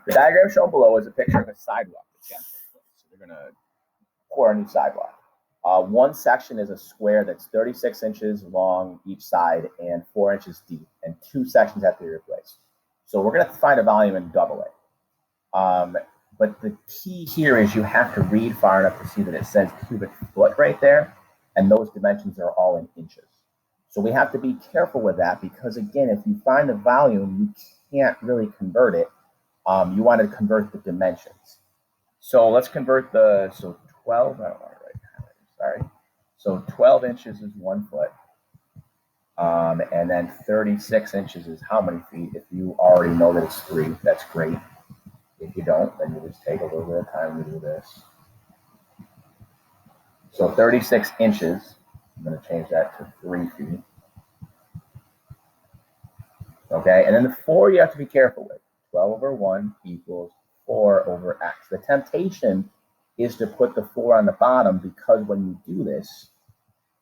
The diagram shown below is a picture of a sidewalk. So they're going to pour a new sidewalk. One section is a square that's 36 inches long each side and 4 inches deep, and two sections have to be replaced. So we're going to find a volume and double it. But the key here is you have to read far enough to see that it says cubic foot right there, and those dimensions are all in inches. So we have to be careful with that because, again, if you find the volume, you can't really convert it. You want to convert the dimensions. So let's convert 12, I don't want to write, sorry. So 12 inches is 1 foot. And then 36 inches is how many feet? If you already know that it's 3, that's great. If you don't, then you just take a little bit of time to do this. So 36 inches, I'm going to change that to 3 feet. Okay, and then the 4 you have to be careful with. 12 over 1 equals 4 over x. The temptation is to put the 4 on the bottom because when you do this,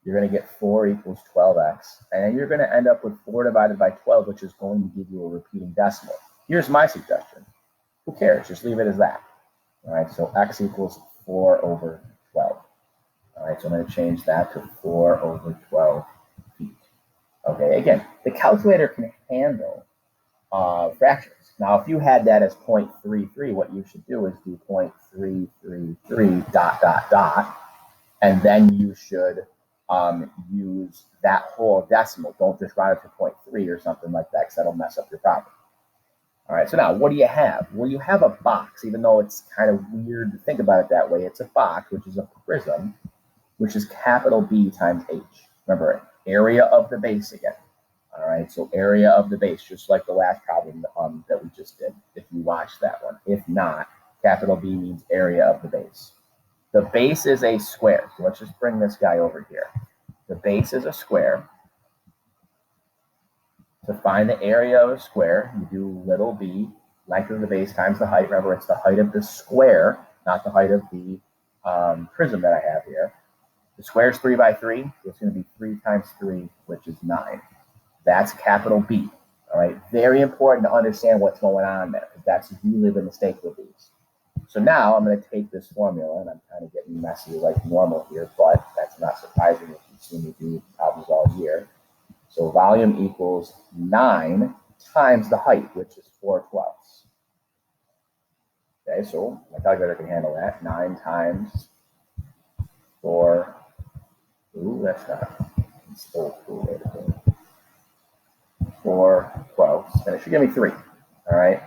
you're going to get 4 equals 12x. And then you're going to end up with 4 divided by 12, which is going to give you a repeating decimal. Here's my suggestion. Who cares? Just leave it as that. All right, so x equals 4 over 12. All right, so I'm going to change that to 4 over 12 feet. Okay, again, the calculator can handle fractions. Now, if you had that as 0.33, what you should do is do 0.333 dot, dot, dot, and then you should use that whole decimal. Don't just round it to 0.3 or something like that because that'll mess up your problem. All right, so now what do you have? Well, you have a box, even though it's kind of weird to think about it that way. It's a box, which is a prism, which is capital B times H. Remember, area of the base again. All right, so area of the base, just like the last problem that we just did, if you watched that one. If not, capital B means area of the base. The base is a square, so let's just bring this guy over here. The base is a square. To find the area of a square, you do little b, length of the base times the height. Remember, it's the height of the square, not the height of the prism that I have here. The square is 3 by 3, so it's going to be 3 times 3, which is 9. That's capital B. All right, very important to understand what's going on there, because that's usually the mistake with these. So now I'm going to take this formula, and I'm kind of getting messy like normal here, but that's not surprising if you've seen me do problems all year. So volume equals 9 times the height, which is 4/12. Okay, so my calculator can handle that. 9 times 4. Ooh, that's not. It's still cool. 4/12. And it should give me 3. All right.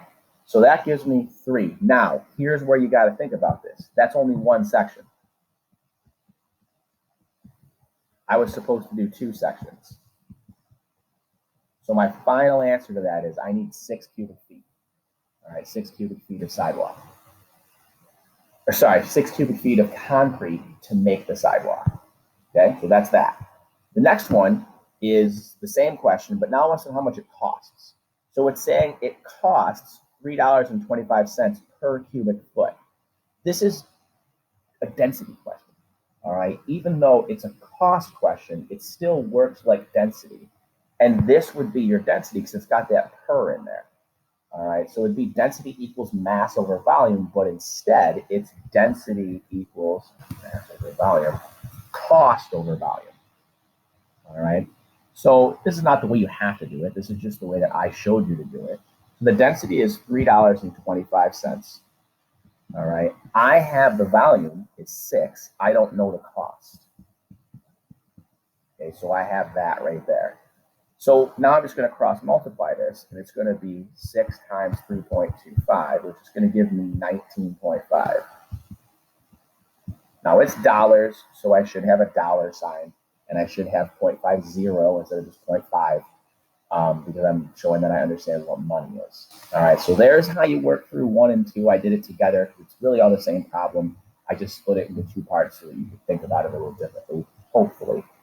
So that gives me 3. Now, here's where you got to think about this. That's only one section. I was supposed to do 2 sections. So my final answer to that is I need 6 cubic feet. All right, 6 cubic feet of sidewalk. Or sorry, 6 cubic feet of concrete to make the sidewalk. Okay, so that's that. The next one is the same question, but now I want to know how much it costs. So it's saying it costs $3.25 per cubic foot. This is a density question. All right, even though it's a cost question, it still works like density. And this would be your density because it's got that per in there. All right, so it'd be density equals mass over volume, but instead it's density equals mass over volume, cost over volume. All right, so this is not the way you have to do it. This is just the way that I showed you to do it. So the density is $3.25. All right, I have the volume, it's 6. I don't know the cost. Okay, so I have that right there. So now I'm just going to cross multiply this, and it's going to be 6 times 3.25, which is going to give me 19.5. Now it's dollars, so I should have a dollar sign, and I should have 0.50 instead of just 0.5, because I'm showing that I understand what money is. All right, so there's how you work through 1 and 2. I did it together. It's really all the same problem. I just split it into 2 parts so that you can think about it a little differently, hopefully.